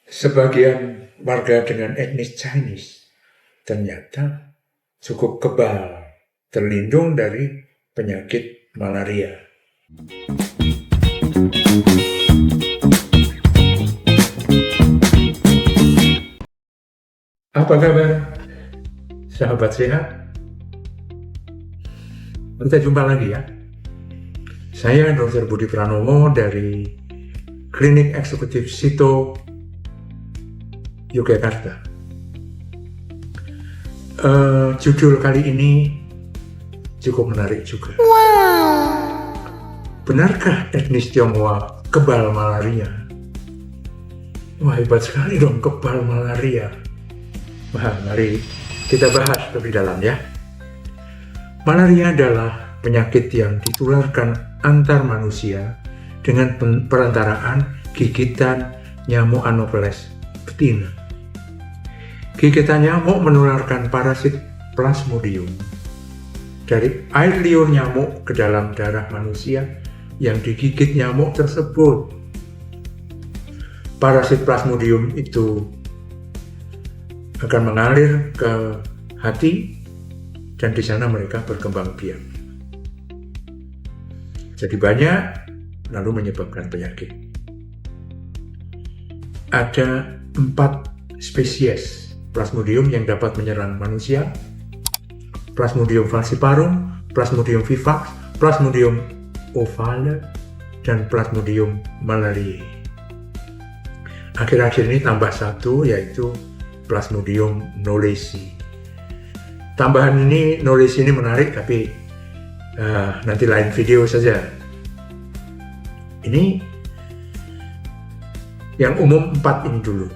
Sebagian warga dengan etnis Chinese ternyata cukup kebal, terlindung dari penyakit malaria. Apa kabar, sahabat sehat? Kita jumpa lagi ya. Saya Dr. Budi Pranowo dari Klinik Eksekutif Sito, Yogyakarta. Judul kali ini cukup menarik juga. Benarkah etnis Tionghoa kebal malaria? Wah, hebat sekali dong, kebal malaria. Wah, mari kita bahas lebih dalam ya. Malaria adalah penyakit yang ditularkan antar manusia dengan perantaraan gigitan nyamuk Anopheles betina. Gigitan nyamuk menularkan parasit Plasmodium dari air liur nyamuk ke dalam darah manusia yang digigit nyamuk tersebut. Parasit Plasmodium itu akan mengalir ke hati dan di sana mereka berkembang biak. Jadi banyak, lalu menyebabkan penyakit. Ada 4 spesies Plasmodium yang dapat menyerang manusia: Plasmodium falciparum, Plasmodium vivax, Plasmodium ovale, dan Plasmodium malariae. Akhir-akhir ini tambah satu, yaitu Plasmodium knowlesi. Tambahan ini, knowlesi ini menarik, tapi nanti lain video saja. Ini yang umum 4 ini dulu.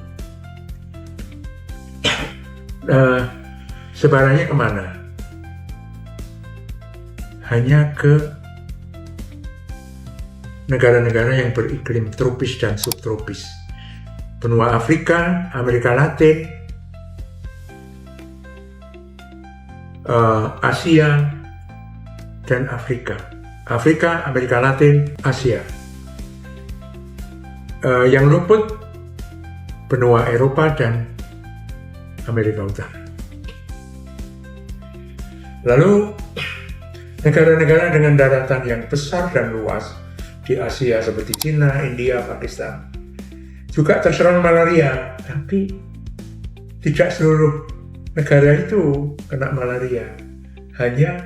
Sebarannya kemana? Hanya ke negara-negara yang beriklim tropis dan subtropis. Benua Afrika, Amerika Latin, Asia, dan Afrika. Afrika, Amerika Latin, Asia. Yang luput benua Eropa dan Amerika Utara. Lalu negara-negara dengan daratan yang besar dan luas di Asia seperti Cina, India, Pakistan juga terserang malaria, tapi tidak seluruh negara itu kena malaria, hanya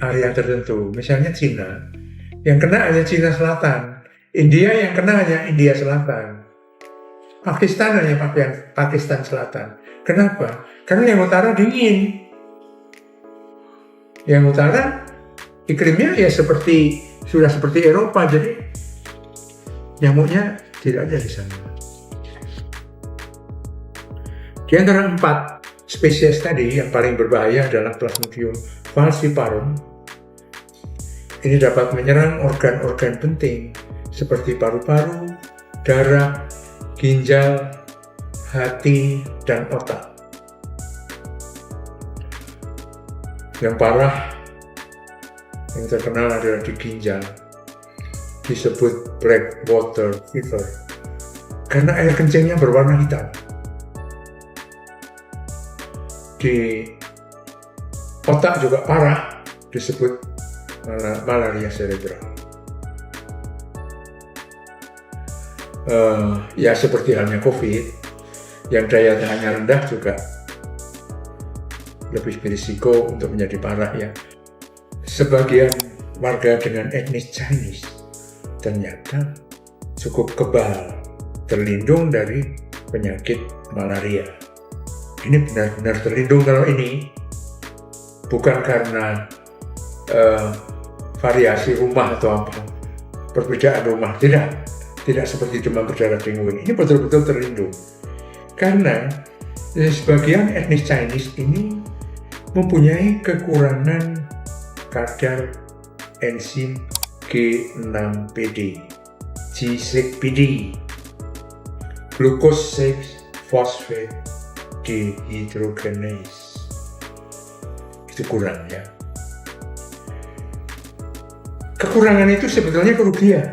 area tertentu. Misalnya Cina, yang kena hanya Cina Selatan, India yang kena hanya India Selatan, Pakistan hanya Pakistan Selatan. Kenapa? Karena yang utara dingin. Yang utara iklimnya ya sudah seperti Eropa, jadi nyamuknya tidak ada di sana. Di antara 4 spesies tadi, yang paling berbahaya adalah Plasmodium falciparum. Ini dapat menyerang organ-organ penting seperti paru-paru, darah, ginjal, hati, dan otak. Yang parah, yang terkenal adalah di ginjal, disebut black water fever karena air kencingnya berwarna hitam. Di otak juga parah, disebut malaria cerebral. Ya seperti halnya COVID, yang daya tahannya rendah juga lebih berisiko untuk menjadi parah ya. Sebagian warga dengan etnis Chinese ternyata cukup kebal, terlindung dari penyakit malaria. Ini benar-benar terlindung kalau ini, bukan karena variasi rumah atau apa, perbedaan rumah, tidak seperti demam berdarah dengue. Ini betul-betul terlindung karena sebagian etnis Chinese ini mempunyai kekurangan kadar enzim G6PD, G6PD, glucose 6 phosphate dehydrogenase. Itu kurang ya. Kekurangan itu sebetulnya kerugian.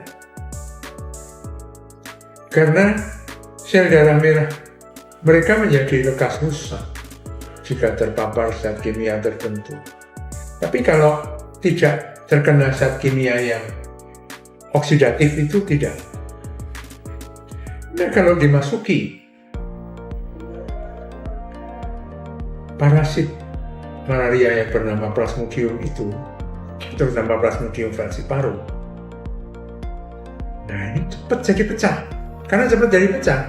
Karena sel darah merah mereka menjadi lekas rusak jika terpapar zat kimia tertentu. Tapi kalau tidak terkena zat kimia yang oksidatif itu tidak. Nah, kalau dimasuki parasit malaria yang bernama Plasmodium itu, terutama Plasmodium falciparum, nah ini cepat jadi pecah. Karena cepat jadi pecah,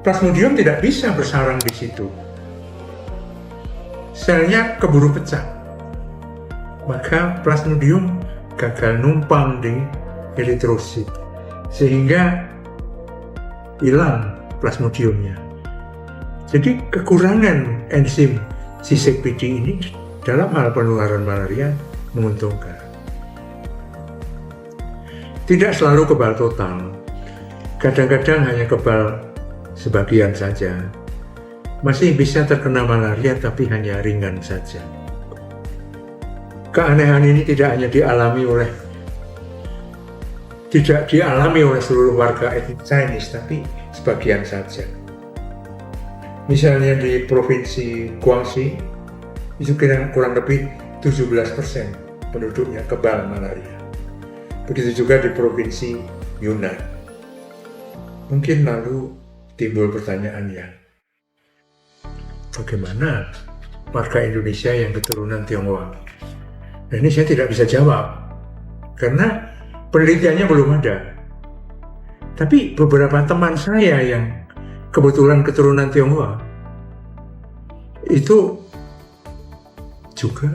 Plasmodium tidak bisa bersarang di situ. Selnya keburu pecah. Maka Plasmodium gagal numpang di eritrosit, sehingga hilang Plasmodiumnya. Jadi kekurangan enzim C6PD ini dalam hal penularan malaria menguntungkan. Tidak selalu kebal total, kadang-kadang hanya kebal sebagian saja. Masih bisa terkena malaria tapi hanya ringan saja. Keanehan ini tidak dialami oleh seluruh warga etnis Chinese, tapi sebagian saja. Misalnya di provinsi Guangxi, itu kurang lebih 17% penduduknya kebal malaria. Begitu juga di provinsi Yunnan. Mungkin lalu timbul pertanyaan yang, bagaimana warga Indonesia yang keturunan Tionghoa? Nah, ini saya tidak bisa jawab, karena penelitiannya belum ada. Tapi beberapa teman saya yang kebetulan keturunan Tionghoa itu juga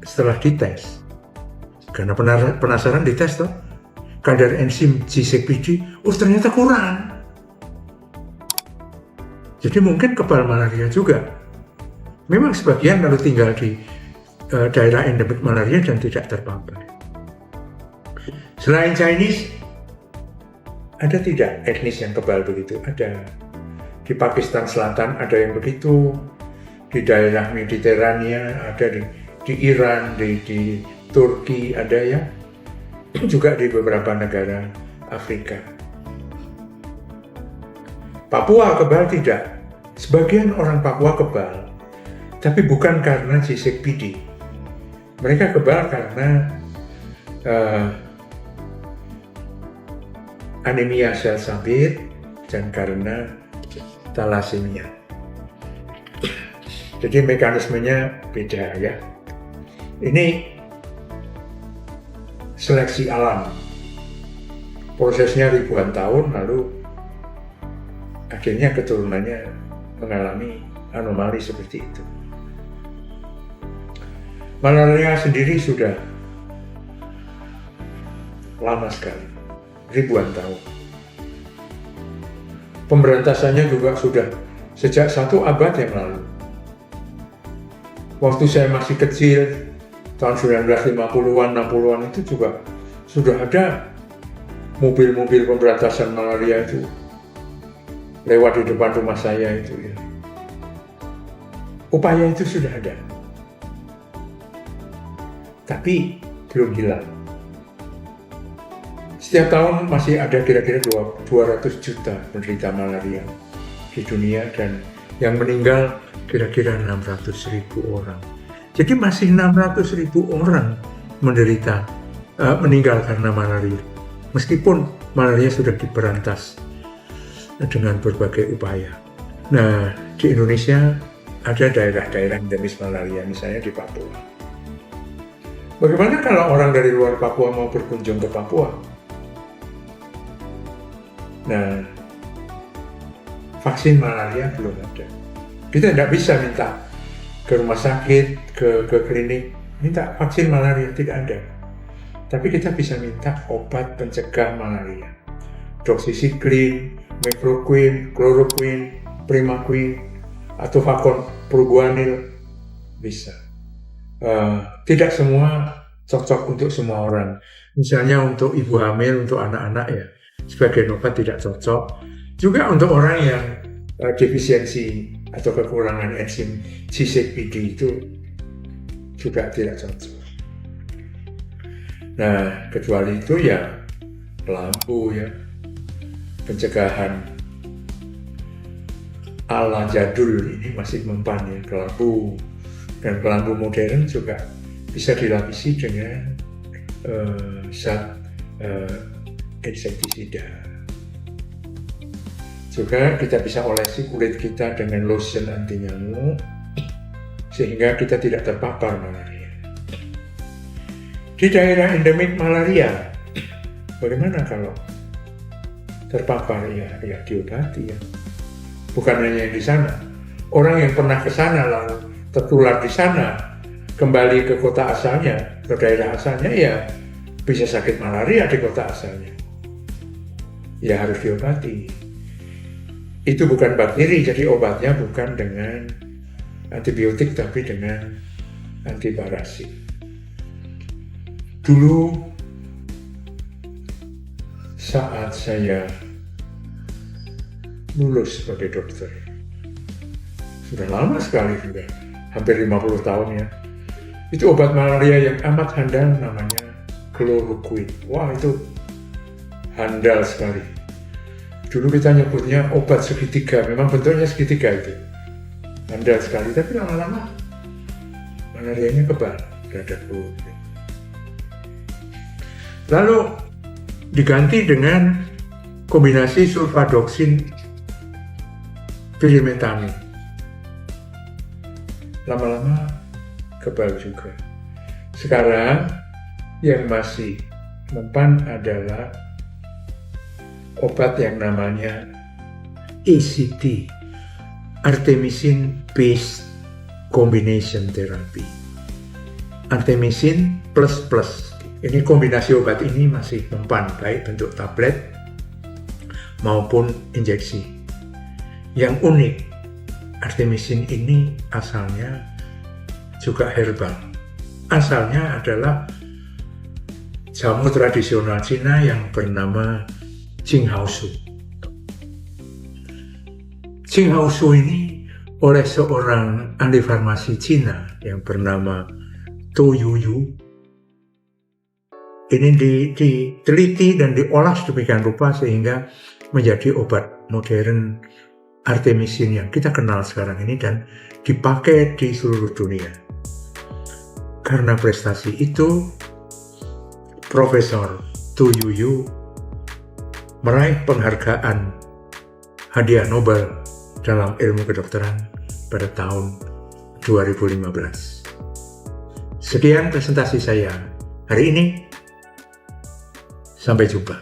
setelah dites, karena penasaran dites toh, kadar enzim C6PD, ternyata kurang. Jadi mungkin kebal malaria juga. Memang sebagian lalu tinggal di daerah endemik malaria dan tidak terpapar. Selain Chinese, ada tidak etnis yang kebal begitu? Ada. Di Pakistan Selatan ada yang begitu, di daerah Mediterania ada, di Iran, di Turki ada ya, juga di beberapa negara Afrika. Papua kebal tidak. Sebagian orang Papua kebal, tapi bukan karena C6PD. Mereka kebal karena anemia sel sempit dan karena thalassemia. Jadi mekanismenya beda ya. Ini seleksi alam. Prosesnya ribuan tahun, lalu akhirnya keturunannya mengalami anomali seperti itu. Malaria sendiri sudah lama sekali, ribuan tahun. Pemberantasannya juga sudah sejak 1 abad yang lalu. Waktu saya masih kecil, tahun 1950-an, 60-an itu juga sudah ada mobil-mobil pemberantasan malaria itu lewat di depan rumah saya itu ya. Upaya itu sudah ada. Tapi belum hilang. Setiap tahun masih ada kira-kira 200 juta penderita malaria di dunia, dan yang meninggal kira-kira 600.000 orang. Jadi masih 600.000 orang meninggal karena malaria. Meskipun malaria sudah diberantas dengan berbagai upaya. Nah, di Indonesia ada daerah-daerah endemis malaria, misalnya di Papua. Bagaimana kalau orang dari luar Papua mau berkunjung ke Papua? Nah, vaksin malaria belum ada. Kita tidak bisa minta ke rumah sakit, ke klinik, minta vaksin malaria, tidak ada. Tapi kita bisa minta obat pencegah malaria. Doxycycline, mefloquine, chloroquine, primaquine, atau proguanil bisa. Tidak semua cocok untuk semua orang. Misalnya untuk ibu hamil, untuk anak-anak ya, sebagian obat tidak cocok. Juga untuk orang yang defisiensi atau kekurangan enzim C6PD itu juga tidak cocok. Nah, kecuali itu ya lampu ya, pencegahan ala jadul ini masih mempan ya, kelambu. Dan kelambu modern juga bisa dilapisi dengan zat insektisida. Juga kita bisa olesi kulit kita dengan lotion anti nyamuk sehingga kita tidak terpapar malaria. Di daerah endemik malaria, bagaimana kalau terpapar? Ya diobati ya. Bukan hanya yang di sana. Orang yang pernah ke sana lalu tertular di sana, kembali ke kota asalnya, ke daerah asalnya, ya bisa sakit malaria di kota asalnya. Ya harus diobati. Itu bukan bakteri, jadi obatnya bukan dengan antibiotik tapi dengan antiparasit. Dulu saat saya lulus sebagai dokter, sudah lama sekali, sudah hampir 50 tahun ya, itu obat malaria yang amat handal namanya chloroquine. Wah, itu handal sekali. Dulu kita nyebutnya obat segitiga, memang bentuknya segitiga itu. Handal sekali, tapi lama-lama malarianya kebal terhadap chloroquine. Lalu diganti dengan kombinasi sulfadoksin pirimetamin. Lama-lama kebal juga. Sekarang yang masih mempan adalah obat yang namanya ACT, Artemisinin Based Combination Therapy. Artemisinin plus plus. Ini kombinasi obat ini masih mempan, baik bentuk tablet maupun injeksi. Yang unik, artemisin ini asalnya juga herbal. Asalnya adalah jamu tradisional Cina yang bernama Jinghaosu. Jinghaosu ini oleh seorang ahli farmasi Cina yang bernama Tu Yuyu. Ini diteliti dan diolah sedemikian rupa sehingga menjadi obat modern artemisin yang kita kenal sekarang ini dan dipakai di seluruh dunia. Karena prestasi itu, Profesor Tu Yuyu meraih penghargaan hadiah Nobel dalam ilmu kedokteran pada tahun 2015. Sekian presentasi saya hari ini. Sampai jumpa.